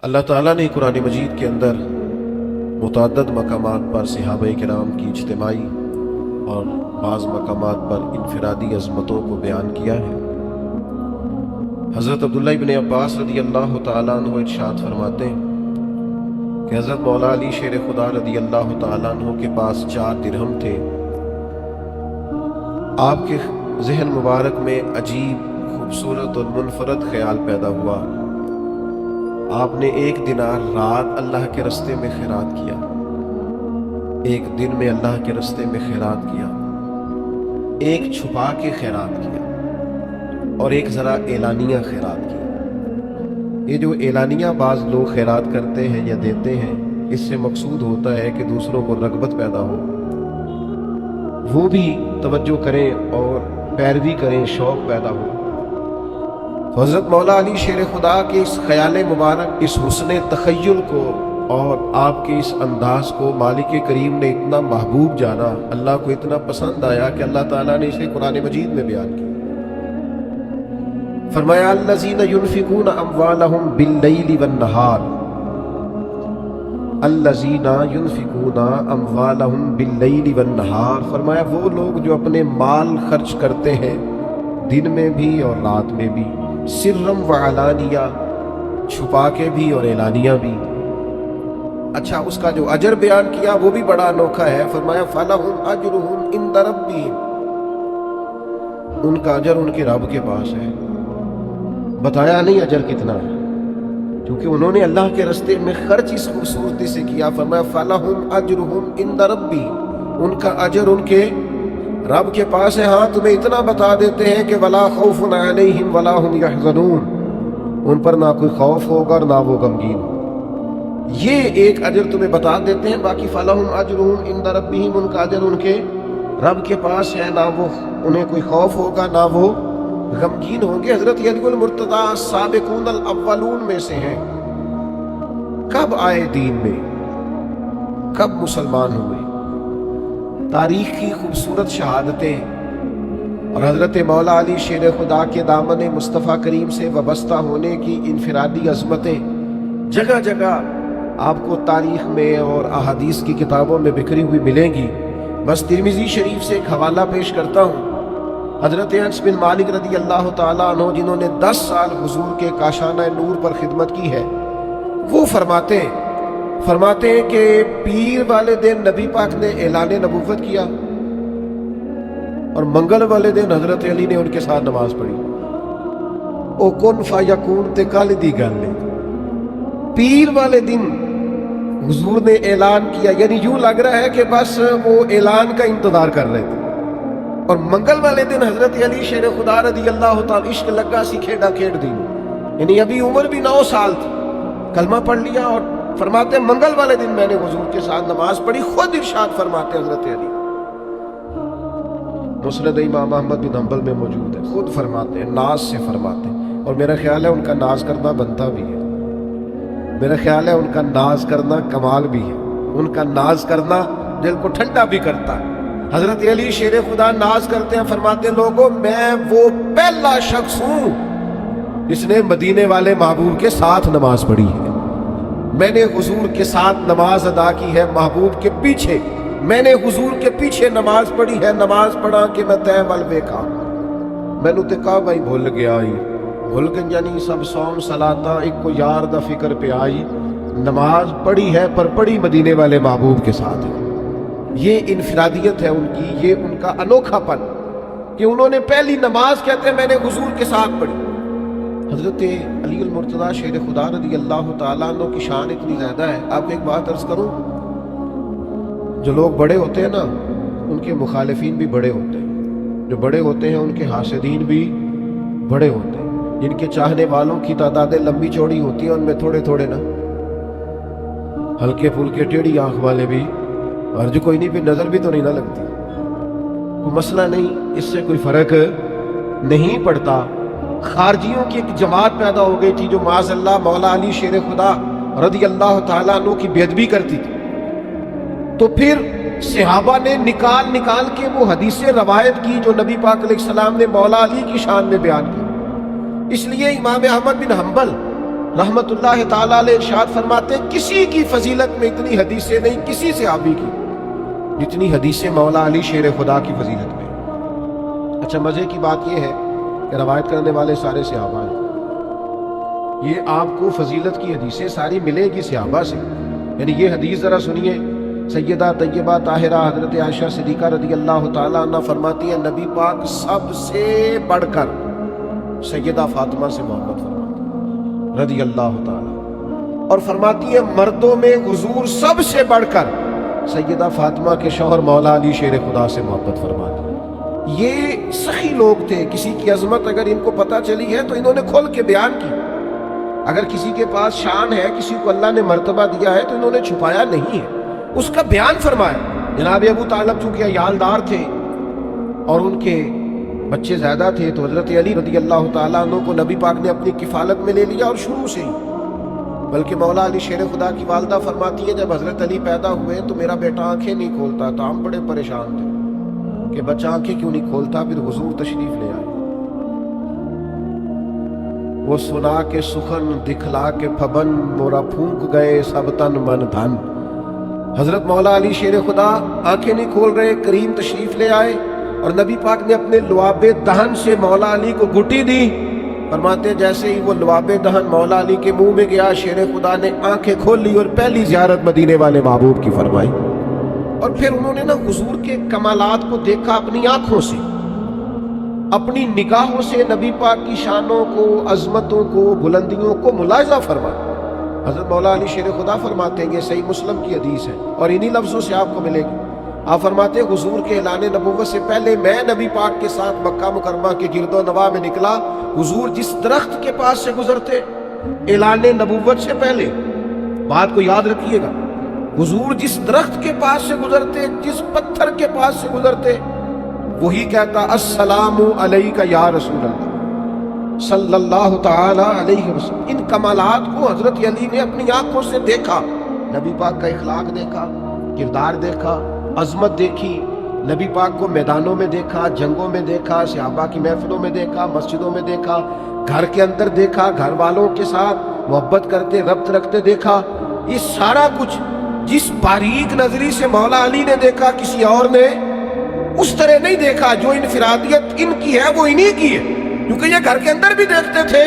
اللہ تعالیٰ نے قرآن مجید کے اندر متعدد مقامات پر صحابہ کرام کی اجتماعی اور بعض مقامات پر انفرادی عظمتوں کو بیان کیا ہے۔ حضرت عبداللہ ابن عباس رضی اللہ تعالیٰ عنہ ارشاد فرماتے ہیں کہ حضرت مولا علی شیر خدا رضی اللہ تعالیٰ عنہ کے پاس 4 درہم تھے۔ آپ کے ذہن مبارک میں عجیب خوبصورت اور منفرد خیال پیدا ہوا۔ آپ نے 1 دینار رات اللہ کے رستے میں خیرات کیا، 1 دن میں اللہ کے رستے میں خیرات کیا، 1 چھپا کے خیرات کیا اور 1 ذرا اعلانیہ خیرات کیا۔ یہ جو اعلانیہ بعض لوگ خیرات کرتے ہیں یا دیتے ہیں، اس سے مقصود ہوتا ہے کہ دوسروں کو رغبت پیدا ہو، وہ بھی توجہ کریں اور پیروی کریں، شوق پیدا ہو۔ تو حضرت مولا علی شیر خدا کے اس خیال مبارک، اس حسن تخیل کو اور آپ کے اس انداز کو مالک کریم نے اتنا محبوب جانا، اللہ کو اتنا پسند آیا کہ اللہ تعالیٰ نے اسے قرآن مجید میں بیان کیا۔ فرمایا الذین ينفقون اموالهم باللیل والنہار، الذین ينفقون اموالهم باللیل والنہار، فرمایا وہ لوگ جو اپنے مال خرچ کرتے ہیں دن میں بھی اور رات میں بھی، سرم و علانیہ، چھپا کے بھی اور اعلانیہ بھی۔ اچھا، اس کا جو اجر بیان کیا وہ بھی بڑا انوکھا ہے۔ فرمایا فَلَهُمْ أَجْرُهُمْ عِنْدَ رَبِّهِمْ، ان کا اجر ان کے رب کے پاس ہے۔ بتایا نہیں اجر کتنا ہے، کیونکہ انہوں نے اللہ کے راستے میں خرچ اس خوبصورتی سے کیا۔ فرمایا فَلَهُمْ أَجْرُهُمْ عِنْدَ رَبِّهِمْ، ان کا اجر ان کے رب کے پاس ہے۔ ہاں، تمہیں اتنا بتا دیتے ہیں کہ وَلَا خَوْفٌ عَلَيْهِمْ وَلَا هُمْ يَحْزَنُونَ، ان پر نہ کوئی خوف ہوگا اور نہ وہ غمگین۔ یہ ایک اجر تمہیں بتا دیتے ہیں، باقی فَلَهُمْ أَجْرُهُمْ عِنْدَ رَبِّهِمْ، ان کا اجر ان کے رب کے پاس ہے، نہ وہ انہیں کوئی خوف ہوگا نہ وہ غمگین ہوں گے۔ حضرت علی المرتضیٰ السابقون الاولون میں سے ہیں۔ کب آئے دین میں، کب مسلمان ہوئے، تاریخ کی خوبصورت شہادتیں اور حضرت مولا علی شیر خدا کے دامن مصطفیٰ کریم سے وابستہ ہونے کی انفرادی عظمتیں جگہ جگہ آپ کو تاریخ میں اور احادیث کی کتابوں میں بکھری ہوئی ملیں گی۔ بس ترمذی شریف سے ایک حوالہ پیش کرتا ہوں۔ حضرت انس بن مالک رضی اللہ تعالیٰ عنہ، جنہوں نے 10 سال حضور کے کاشانہ نور پر خدمت کی ہے، وہ فرماتے ہیں کہ پیر والے دن نبی پاک نے اعلان نبوت کیا اور منگل والے دن حضرت علی نے ان کے ساتھ نماز پڑھی۔ او کن فیکون تے کل دی گل ہے، پیر والے دن حضور نے اعلان کیا، یعنی یوں لگ رہا ہے کہ بس وہ اعلان کا انتظار کر رہے تھے، اور منگل والے دن حضرت علی شیر خدا رضی اللہ تعالی، عشق لگا سی کھیڑا کھیڑ دی، یعنی ابھی عمر بھی 9 سال تھی، کلمہ پڑھ لیا، اور فرماتے منگل والے دن میں نے حضور کے ساتھ نماز پڑھی۔ خود ارشاد فرماتے حضرت علی، مسند امام احمد بن حنبل میں موجود ہے، خود فرماتے ہیں، ناز سے فرماتے ہیں، اور میرا خیال ہے ان کا ناز کرنا بنتا بھی ہے، میرا خیال ہے ان کا ناز کرنا کمال بھی ہے، ان کا ناز کرنا دل کو ٹھنڈا بھی کرتا ہے۔ حضرت علی شیر خدا ناز کرتے ہیں، فرماتے ہیں لوگوں میں وہ پہلا شخص ہوں جس نے مدینے والے محبوب کے ساتھ نماز پڑھی ہے، میں نے حضور کے ساتھ نماز ادا کی ہے، محبوب کے پیچھے میں نے حضور کے پیچھے نماز پڑھی ہے، نماز پڑھا کہ میں تے ول ویکھا، مینوں تے کعبہ ہی بھول گیا ہی، بھول گئی یعنی سب صوم صلاتاں ایک کو یار دا فکر پہ آئی، نماز پڑھی ہے پر پڑھی مدینے والے محبوب کے ساتھ ہے۔ یہ انفرادیت ہے ان کی، یہ ان کا انوکھا پن کہ انہوں نے پہلی نماز کہتے ہیں میں نے حضور کے ساتھ پڑھی۔ حضرت علی المرتضیٰ شیر خدا رضی اللہ تعالیٰ عنہ کی شان اتنی زیادہ ہے۔ آپ کو ایک بات عرض کروں، جو لوگ بڑے ہوتے ہیں نا، ان کے مخالفین بھی بڑے ہوتے ہیں، جو بڑے ہوتے ہیں ان کے حاسدین بھی بڑے ہوتے ہیں، جن کے چاہنے والوں کی تعدادیں لمبی چوڑی ہوتی ہیں، ان میں تھوڑے تھوڑے نا ہلکے پھلکے ٹیڑھی آنکھ والے بھی، اور جو کوئی نہیں پھر نظر بھی تو نہیں نہ لگتی، کوئی مسئلہ نہیں، اس سے کوئی فرق نہیں پڑتا۔ خارجیوں کی ایک جماعت پیدا ہو گئی تھی جو معاذ اللہ مولا علی شیر خدا رضی اللہ تعالیٰ عنہ کی بے ادبی کرتی تھی، تو پھر صحابہ نے نکال کے وہ حدیثیں روایت کی جو نبی پاک علیہ السلام نے مولا علی کی شان میں بیان کی۔ اس لیے امام احمد بن حنبل रहमत अल्लाह ताला अलैह इरशाद फरमाते हैं किसी की फजीलत में इतनी हदीसें नहीं किसी सहाबी की जितनी हदीसें मौला अली शेर खुदा की फजीलत में। अच्छा, मजे की बात यह है कि रवायत करने वाले सारे सहाबा हैं। ये आपको फजीलत की हदीसें सारी मिलेगी सहाबा से। यानी ये हदीस जरा सुनिए, सैयदा तैयबा ताहिरा हजरत आयशा सिद्दीका रदी अल्लाह ताला अन्हा फरमाती है नबी पाक सबसे बढ़कर सैयदा फातिमा से मोहब्बत फरमाती रदी अल्लाह ताला, और फरमाती है मर्दों में हुजूर सबसे बढ़कर सैयदा फातिमा के शौहर मौला अली शेर खुदा से मोहब्बत फरमाती। ये सही लोग थे, किसी की अजमत अगर इनको पता चली है तो इन्होंने खोल के बयान की। अगर किसी के पास शान है, किसी को अल्लाह ने मर्तबा दिया है तो इन्होंने छुपाया नहीं है, उसका बयान फरमाया। जनाब अबू तालिब चूंकि अयालदार थे और उनके बच्चे ज्यादा थे तो हजरत अली रदी अल्लाह ताला अन्हु को नबी पाक ने अपनी किफालत में ले लिया और शुरू से ही। बल्कि मौला अली शेर खुदा की वालदा फरमाती है जब हजरत अली पैदा हुए तो मेरा बेटा आंखें नहीं खोलता था, हम बड़े परेशान थे कि बच्चा आंखें क्यों नहीं खोलता। फिर हुजूर तशरीफ ले आए, वो सुना के सुखन दिखला के फबन मोरा फूंक गए सब तन मन धन। हजरत मौला अली शेर खुदा आंखें नहीं खोल रहे, करीम तशरीफ ले आए और नबी पाक ने अपने लुआबे दहन से मौला अली को गुटी दी। फरमाते जैसे ही वो लुआबे दहन मौला अली के मुंह में गया, शेर खुदा ने आंखें खोल ली और पहली ज़ियारत मदीने वाले महबूब की फरमाई। और फिर उन्होंने ना हुजूर के कमालात को देखा अपनी आंखों से, अपनी निगाहों से नबी पाक की शानों को, अजमतों को, बुलंदियों को मुलाहिजा फरमाया। हजरत मौला अली शेर खुदा फरमाते हैं, ये सही मुस्लिम की हदीस है और इन्हीं लफ्जों से आपको मिलेगी। आप फरमाते हैं हुजूर के ऐलान नबूवत से पहले मैं नबी पाक के साथ मक्का मुकरमा के गिरदो नवा में निकला। हुजूर जिस दरख्त के पास से गुजरते ऐलान नबूवत से पहले, बात को याद रखिएगा, हुजूर जिस दरख्त के पास से गुजरते, जिस पत्थर के पास से गुजरते, वही कहता अस्सलामु अलैका या रसूल अल्लाह सल्लल्लाहु तआला अलैहि वसल्लम। इन कमालात को हजरत अली ने अपनी आंखों से देखा, नबी पाक का इखलाक देखा, किरदार देखा, अजमत देखी। नबी पाक को मैदानों में देखा, जंगों में देखा, सहाबा की महफिलों में देखा, मस्जिदों में देखा, घर के अंदर देखा, घर वालों के साथ मोहब्बत करते रब्त रखते देखा। ये सारा कुछ जिस बारीक नजरी से मौला अली ने देखा किसी और ने उस तरह नहीं देखा। जो इनफिरादियत इनकी है वो इन्हीं की है, क्योंकि ये घर के अंदर भी देखते थे।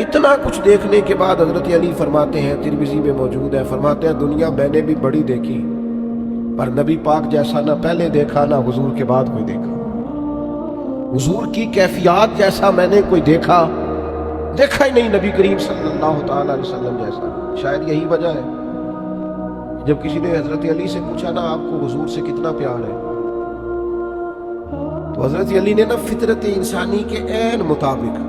इतना कुछ देखने के बाद हजरत अली फरमाते हैं, तिरमिज़ी में मौजूद है, फरमाते हैं दुनिया मैंने भी बड़ी देखी पर नबी पाक जैसा ना पहले देखा ना हुजूर के बाद कोई देखा। हुजूर की कैफियत जैसा मैंने कोई देखा ही नहीं नबी करीम सल्लल्लाहु ताला अलैहि वसल्लम जैसा। शायद यही वजह है जब किसी ने हजरत अली से पूछा ना आपको हुजूर से कितना प्यार है, तो हजरत अली ने ना फितरत इंसानी के ऐन मुताबिक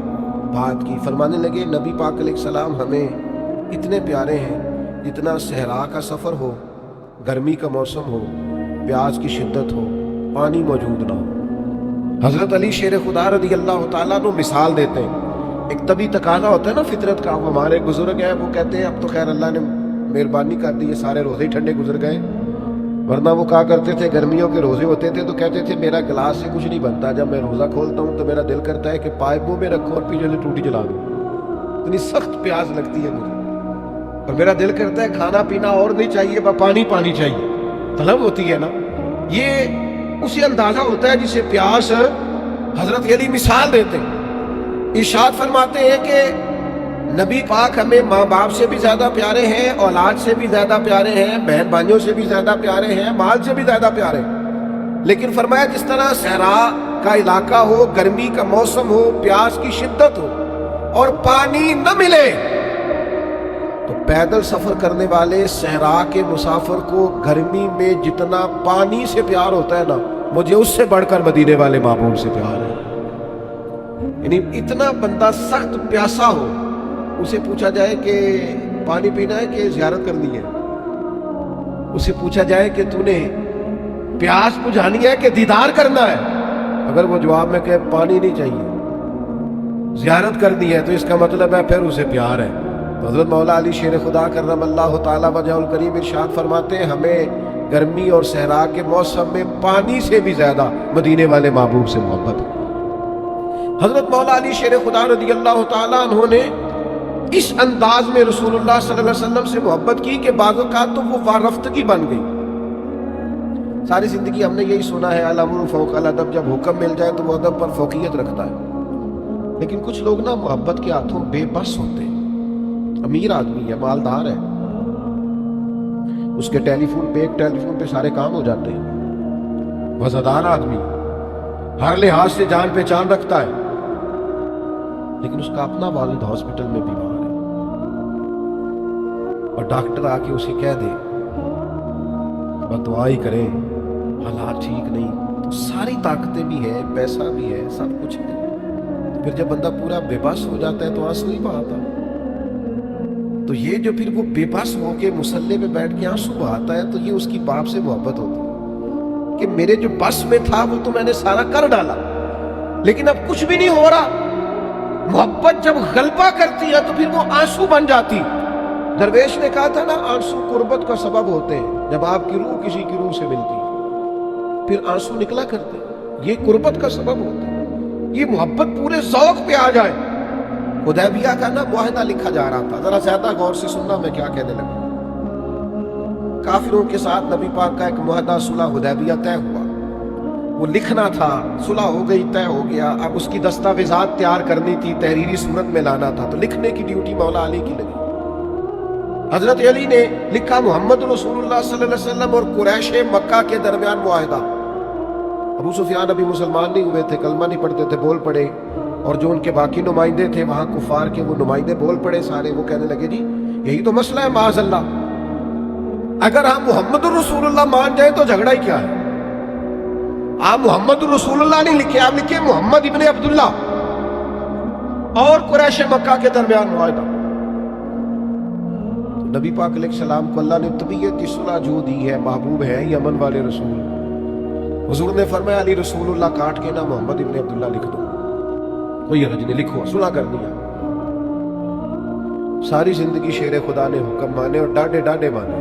बात की। फरमाने लगे नबी पाक अलैहिस्सलाम हमें इतने प्यारे हैं जितना सहरा का सफ़र हो, गर्मी का मौसम हो, प्यास की शिद्दत हो, पानी मौजूद ना हो। हजरत अली शेर खुदा रदी अल्लाह ताला अन्हु मिसाल देते हैं। एक तभी तकाजा होता है ना फितरत का। हमारे बुजुर्ग हैं, वो कहते हैं अब तो खैर अल्लाह ने मेहरबानी कर दी है, सारे रोजे ही ठंडे गुजर गए, वरना वो कहा करते थे गर्मियों के रोजे होते थे तो कहते थे मेरा गिलास से कुछ नहीं बनता, जब मैं रोज़ा खोलता हूँ तो मेरा दिल करता है कि पाइप मुँह में रखो और पीछे से टूटी जला दूँ, इतनी सख्त प्यास लगती है मुझे, और मेरा दिल करता है खाना पीना और नहीं चाहिए, बस पानी पानी चाहिए, तलब होती है ना। ये उसी अंदाजा होता है जिसे प्यास हजरत अली मिसाल देते हैं। इरशाद फरमाते हैं कि नबी पाक हमें माँ बाप से भी ज्यादा प्यारे हैं, औलाद से भी ज्यादा प्यारे हैं, बहन भाइयों से भी ज्यादा प्यारे हैं, माल से भी ज्यादा प्यारे हैं। लेकिन फरमाया जिस तरह सहरा का इलाका हो, गर्मी का मौसम हो, प्यास की शिद्दत हो और पानी न मिले, तो पैदल सफर करने वाले सहरा के मुसाफिर को गर्मी में जितना पानी से प्यार होता है ना, मुझे उससे बढ़कर मदीने वाले महबूब से प्यार है। यानी इतना बंदा सख्त प्यासा हो, उसे पूछा जाए कि पानी पीना है कि ज़ियारत करनी है, उसे पूछा जाए कि तूने प्यास बुझानी है कि दीदार करना है, अगर वो जवाब में कहे पानी नहीं चाहिए ज़ियारत करनी है, तो इसका मतलब है फिर उसे प्यार है। तो हज़रत मौला अली शेर खुदा करमल्लाहु ताला वजहुल करीम इरशाद फरमाते हैं हमें गर्मी और सहरा के मौसम में पानी से भी ज़्यादा मदीने वाले महबूब से मोहब्बत है। हज़रत मौला अली शेर खुदा रज़ियल्लाहु ताला अन्हु ने اس انداز میں رسول اللہ صلی اللہ علیہ وسلم سے محبت کی کہ بعض اوقات تو وہ وارفتگی بن گئی۔ ساری زندگی ہم نے یہی سنا ہے الامر فوق الادب، جب حکم مل جائے تو وہ ادب پر فوقیت رکھتا ہے، لیکن کچھ لوگ نا محبت کے ہاتھوں بے بس ہوتے ہیں۔ امیر آدمی ہے، مالدار ہے، اس کے ٹیلی فون پہ، ایک ٹیلی فون پہ سارے کام ہو جاتے ہیں، وزادار آدمی، ہر لحاظ سے جان پہچان رکھتا ہے، لیکن اس کا اپنا والد ہاسپٹل میں بیمار ہے اور ڈاکٹر آ کے اسے کہہ دے بس دعا ہی کریں، حالات ٹھیک نہیں، تو ساری طاقتیں بھی ہیں، پیسہ بھی ہے، سب کچھ ہے، تو پھر جب بندہ پورا بے بس ہو جاتا ہے تو آنسو نہیں بہاتا۔ تو یہ جو پھر وہ بے بس ہو کے مصلے پہ بیٹھ کے آنسو بہاتا ہے، تو یہ اس کی باپ سے محبت ہوتی ہے کہ میرے جو بس میں تھا وہ تو میں نے سارا کر ڈالا، لیکن اب کچھ بھی نہیں ہو رہا۔ محبت جب غلبہ کرتی ہے تو پھر وہ آنسو بن جاتی۔ درویش نے کہا تھا نا، آنسو قربت کا سبب ہوتے ہیں، جب آپ کی روح کسی کی روح سے ملتی پھر آنسو نکلا کرتے، یہ قربت کا سبب ہوتا ہے، یہ محبت پورے ذوق پہ آ جائے۔ حدیبیہ کا نا معاہدہ لکھا جا رہا تھا، ذرا زیادہ غور سے سننا میں کیا کہنے لگا۔ کافروں کے ساتھ نبی پاک کا ایک معاہدہ صلح حدیبیہ طے ہوا، وہ لکھنا تھا، صلح ہو گئی، طے ہو گیا، اب اس کی دستاویزات تیار کرنی تھی، تحریری صورت میں لانا تھا، تو لکھنے کی ڈیوٹی مولا علی کی لگی۔ حضرت علی نے لکھا محمد رسول اللہ صلی اللہ علیہ وسلم اور قریش مکہ کے درمیان معاہدہ۔ ابو سفیان ابھی مسلمان نہیں ہوئے تھے، کلمہ نہیں پڑھتے تھے، بول پڑے، اور جو ان کے باقی نمائندے تھے وہاں کفار کے، وہ نمائندے بول پڑے سارے، وہ کہنے لگے جی یہی تو مسئلہ ہے معاذ اللہ، اگر ہم محمد رسول اللہ مان جائیں تو جھگڑا ہی کیا ہے؟ آپ محمد رسول اللہ نہیں لکھے، آپ لکھے محمد ابن عبداللہ اور قریش مکہ کے درمیان معاہدہ۔ تو نبی پاک علیہ السلام کو اللہ نے طبیعت کی صلح جو دی ہے، محبوب ہے یمن والے رسول، حضور نے فرمایا علی رسول اللہ کاٹ کے نا محمد ابن عبداللہ لکھ دو، کوئی حرج نہیں، لکھو، صلح کرنی ہے۔ ساری زندگی شیر خدا نے حکم مانے اور ڈاڈے ڈاڈے مانے،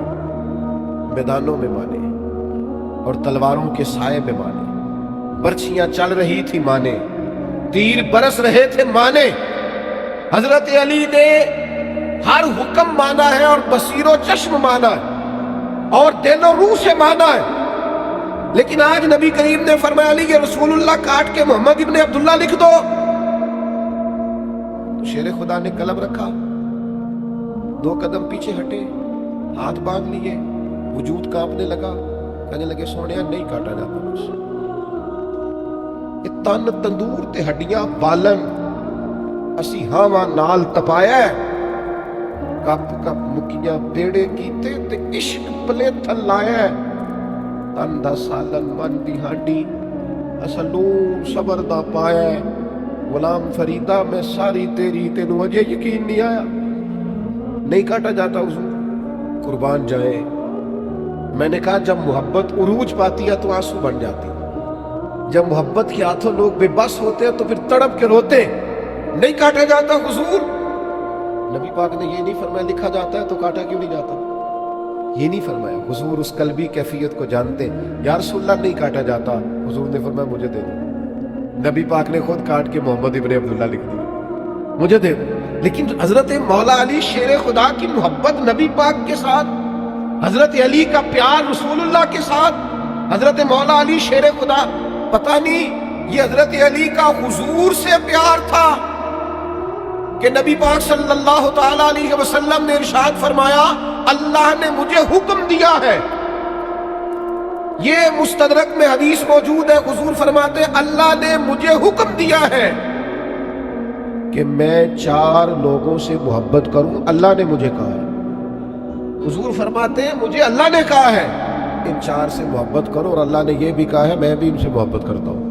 میدانوں میں مانے اور تلواروں کے سائے میں مانے، برچھیاں چل رہی تھی مانے، تیر برس رہے تھے مانے۔ حضرت علی نے ہر حکم مانا ہے اور بصیر و چشم مانا ہے اور دل و روح سے مانا ہے، لیکن آج نبی کریم نے فرمایا علی کہ رسول اللہ کاٹ کے محمد ابن عبداللہ لکھ دو، تو شیر خدا نے قلم رکھا، 2 قدم پیچھے ہٹے، ہاتھ باندھ لیے، وجود کانپنے لگا، کہنے لگے سونیا نہیں کاٹا جاتا مجھ سے، یہ تن تندور تے ہڈیاں بالن، اسی ہاواں نال تپایا ہے، کپ کپ مکیاں بیڑے کیتے تے عشق پلے تھل لایا ہے، تن دا سالن من دی ہانڈی اسلون صبر دا پایا ہے، غلام فریدہ میں ساری تیری، تینوں اجے یقین نہیں آیا، نہیں کاٹا جاتا حضور، قربان جائے۔ میں نے کہا جب محبت عروج پاتی ہے تو آنسو بن جاتی، جب محبت کے ہاتھوں لوگ بے بس ہوتے ہیں تو پھر تڑپ کے روتے، نہیں کاٹا جاتا حضور۔ نبی پاک نے یہ نہیں فرمایا لکھا جاتا ہے تو کاٹا کیوں نہیں جاتا، یہ نہیں فرمایا، حضور اس قلبی کیفیت کو جانتے، یا رسول اللہ نہیں کاٹا جاتا، حضور نے فرمایا مجھے دے دو، نبی پاک نے خود کاٹ کے محمد ابن عبداللہ لکھ دیا، مجھے دے دو۔ لیکن حضرت مولا علی شیر خدا کی محبت نبی پاک کے ساتھ، حضرت علی کا پیار رسول اللہ کے ساتھ، حضرت مولا علی شیر خدا، پتہ نہیں یہ حضرت علی کا حضور سے پیار تھا کہ نبی پاک صلی اللہ تعالیٰ علیہ وسلم نے ارشاد فرمایا اللہ نے مجھے حکم دیا ہے، یہ مستدرک میں حدیث موجود ہے، حضور فرماتے اللہ نے مجھے حکم دیا ہے کہ میں 4 لوگوں سے محبت کروں، اللہ نے مجھے کہا ہے، حضور فرماتے ہیں مجھے اللہ نے کہا ہے ان 4 سے محبت کرو، اور اللہ نے یہ بھی کہا ہے میں بھی ان سے محبت کرتا ہوں،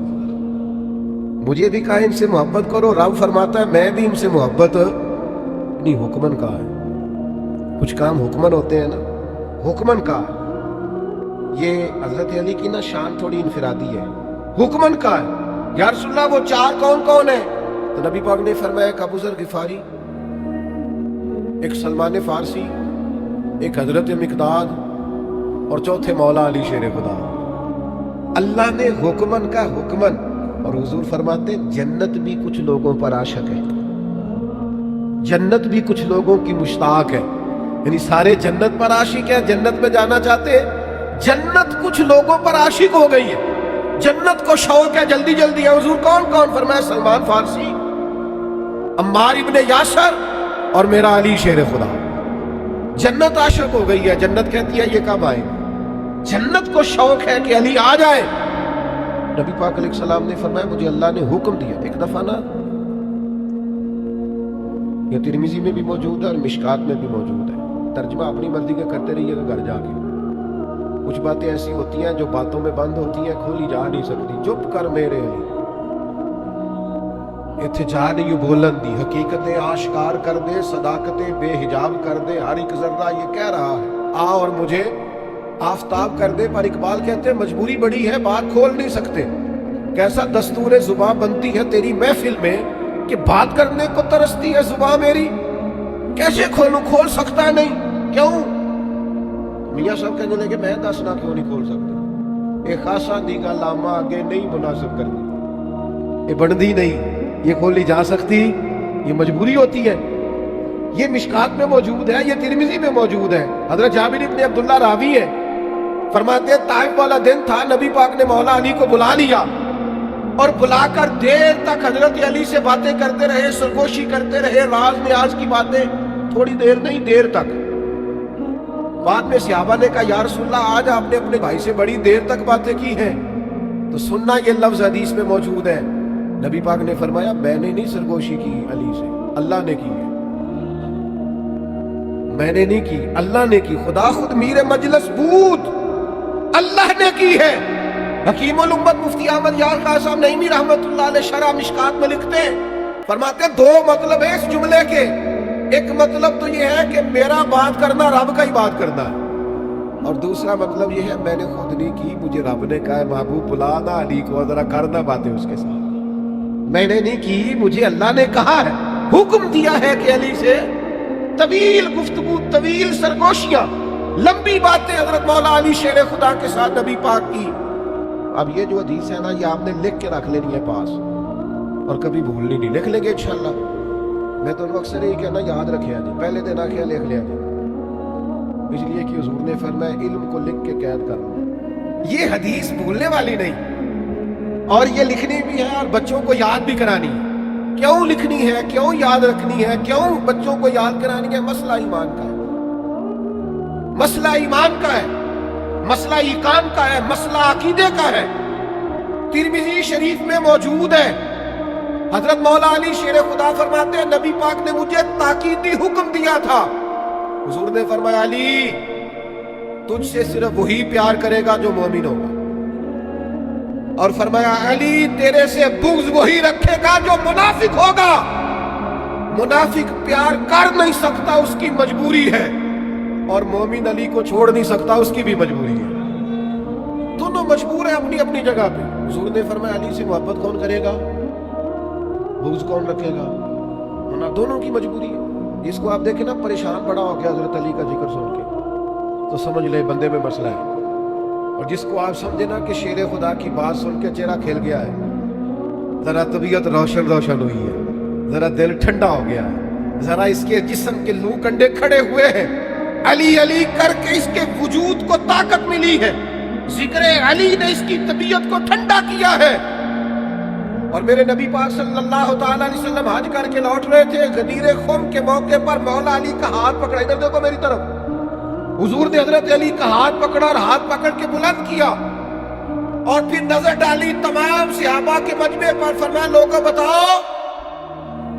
مجھے بھی کہا ہے ان سے محبت کرو، رب فرماتا ہے میں بھی ان سے محبت نہیں، حکمن کہا ہے، کچھ کام حکمن ہوتے ہیں نا، حکمن کہا ہے، یہ حضرت علی کی نا شان تھوڑی انفرادی ہے، حکمن کہا ہے، یا رسول اللہ وہ 4 کون کون ہیں؟ تو نبی پاک نے فرمایا ایک ابو ذر غفاری، ایک سلمان فارسی، ایک حضرت مقداد، اور چوتھے مولا علی شیر خدا۔ اللہ نے حکمن کا حکمن، اور حضور فرماتے جنت بھی کچھ لوگوں پر عاشق ہے، जन्नत भी कुछ लोगों की मुश्ताक है, यानी सारे जन्नत पर आशिक है, जन्नत में जाना चाहते हैं। जन्नत कुछ लोगों पर आशिक हो गई है, जन्नत को शौक है, जल्दी जल्दी है। हुजूर कौन कौन? फरमाया सलमान फारसी, अम्मार इब्ने यासर और मेरा अली शेर खुदा। जन्नत आशिक हो गई है। जन्नत कहती है ये कब आए? जन्नत को शौक है कि अली आ जाए। नबी पाक अलैहिस्सलाम ने फरमाया मुझे अल्लाह ने हुक्म दिया, एक दफा ना, ये तिरमिजी में भी मौजूद है और मिशकात में भी मौजूद है, तर्जमा अपनी मर्जी का करते रहिएगा घर जाके। कुछ बातें ऐसी होती हैं जो बातों में बंद होती हैं, खोली जा नहीं सकती। चुप कर मेरे अली, इत्थे जा नहीं बोलन दी, हकीकतें आश्कार कर दे, सदाकतें बेहिजाब कर दे। हर एक जर्रा ये कह रहा है आ और मुझे आफताब कर दे, पर इकबाल कहते हैं मजबूरी बड़ी है, बात खोल नहीं सकते। कैसा दस्तूर जुबान बनती है तेरी महफिल में कि बात करने को तरसती है जुबान मेरी, कैसे खोलूं? खोल सकता नहीं। क्यों? मियाँ साहब कहने लगे मैं दसना क्यों नहीं खोल सकते? एक खासा दी गल लामा आगे नहीं मुनासिब करनी, ये बनती नहीं, ये खोली जा सकती, ये मजबूरी होती है। ये मिशकात में मौजूद है, ये तिरमिजी में मौजूद है। हजरत जाबिर इब्ने अब्दुल्लाह रावी है, फरमाते हैं ताइफ वाला दिन था, नबी पाक ने मौला अली को बुला लिया और बुलाकर देर तक हजरत अली से बातें करते रहे, सरगोशी करते रहे, राज न्याज की बातें, थोड़ी देर नहीं देर तक। बाद में सहाबा ने कहा या रसूलल्लाह आज आपने अपने भाई से बड़ी देर तक बातें की हैं, तो सुनना ये लफ्ज हदीस में मौजूद है। नबी पाक ने फरमाया मैंने नहीं सरगोशी की अली से, अल्लाह ने की है, मैंने नहीं की, अल्लाह ने की। खुदा खुद मीर मजलिस बूत अल्लाह ने की है। हकीमुल उम्मत मुफ्ती अहमद यार खान साहब नईमी रहमतुल्लाह अलैह शरह मिशकात में लिखते हैं, फरमाते हैं दो मतलब है इस जुमले के। एक मतलब तो ये है कि मेरा बात करना रब का ही बात करना है, और दूसरा मतलब ये है मैंने खुद नहीं की, मुझे रब ने कहा है महबूब बुलाना अली को, जरा करना बातें उसके साथ। मैंने नहीं की, मुझे अल्लाह ने कहा है, हुक्म दिया है कि अली से तवील गुफ्तगू, तवील सरगोशियां, लंबी बातें हजरत मौला अली शेर खुदा के साथ नबी पाक की। अब ये जो हदीस है ना, ये आपने लिख के रख लेनी है पास, और कभी भूलनी नहीं। लिख लेंगे इंशाल्लाह। मैं तो अक्सर यही कहना याद रखिया जी, पहले दिन आखिया लिख लिया जी, इसलिए कि हुजूर ने फरमाया इल्म को लिख के कैद कर लो। ये हदीस भूलने वाली नहीं, और ये लिखनी भी है और बच्चों को याद भी करानी है। क्यों लिखनी है, क्यों याद रखनी है, क्यों बच्चों को याद करानी है? मसला ईमान का है, मसला ईमान का है, मसला ईकान का है, मसला अकीदे का है। तिरमिजी शरीफ में मौजूद है, हजरत मौला अली शेर खुदा फरमाते हैं नबी पाक ने मुझे ताकीदी हुक्म दिया था। हुजूर ने फरमाया अली तुझसे सिर्फ वही प्यार करेगा जो मोमिन होगा, और फरमाया अली तेरे से बुग़्ज़ वही रखेगा जो मुनाफिक होगा। मुनाफिक प्यार कर नहीं सकता, उसकी मजबूरी है, और मोमिन अली को छोड़ नहीं सकता, उसकी भी मजबूरी है। दोनों मजबूर है अपनी अपनी जगह पे। हुजूर ने फरमाया अली से मोहब्बत कौन करेगा, बुग़्ज़ कौन रखेगा? ना दोनों की मजबूरी है। जिसको आप देखें ना परेशान बड़ा हो गया हजरत अली का जिक्र सुन के, तो समझ ले बंदे में मसला है। और जिसको आप समझे ना कि शेर खुदा की बात सुन के चेहरा खिल गया है, जरा तबीयत रोशन रोशन हुई है, जरा दिल ठंडा हो गया है, जरा इसके जिस्म के लू कंडे खड़े हुए हैं, अली अली करके इसके वजूद को ताकत मिली है, जिक्र अली ने इसकी तबीयत को ठंडा किया है। और मेरे नबी पाक सल्लल्लाहु ताला अलैहि वसल्लम हज करके लौट रहे थे, गदीर खुम के मौके पर मौला अली का हाथ पकड़ा, इधर देखो मेरी तरफ। हुजूर ने हजरत अली का हाथ पकड़ा और हाथ पकड़ के बुलंद किया, और फिर नजर डाली तमाम सहाबा के मजमे पर, फरमाया लोगों बताओ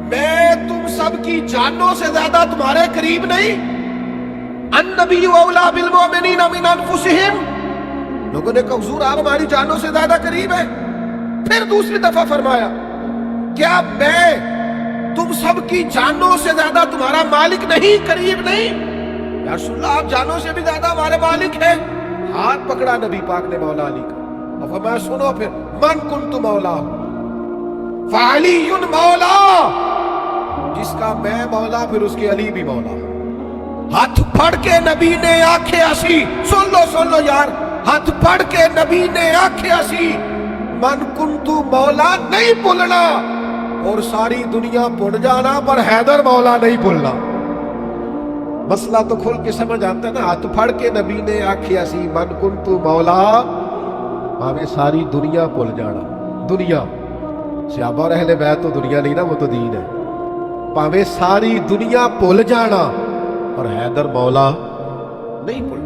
मैं तुम सब की जानों से ज्यादा तुम्हारे करीब नहीं? अन्नबी औला बिल मोमिनीन मिन अनफुसिहिम। लोगों ने कहा हुजूर आप हमारी जानों से ज्यादा करीब है। फिर दूसरी दफा फरमाया क्या मैं तुम सब की जानों से ज्यादा तुम्हारा मालिक नहीं, करीब नहीं? या रसूलल्लाह आप जानों से भी ज्यादा हमारे मालिक हैं। हाथ पकड़ा नबी पाक ने मौला अली का, और फरमाया सुनो फिर, मन कुन्तु मौला फ़अलीयुन मौला, जिसका मैं मौला फिर उसके अली भी मौला। हाथ पढ़ के नबी ने आंखें हंसी, सुन लो यार, हाथ पढ़ के नबी ने आंखें हंसी, मन कुन्तु मौला नहीं भूलना, اور ساری دنیا بھول جانا پر حیدر مولا نہیں بھولنا. مسئلہ تو کھل کے سمجھ آتا ہے نا. ہاتھ پھڑ کے نبی نے آکھیا سی من کنتو مولا پاوے ساری دنیا بھول جانا. دنیا صحابہ اور اہل بیت تو دنیا نہیں نا، وہ تو دین ہے. پاوے ساری دنیا بھول جانا پر حیدر مولا نہیں بھول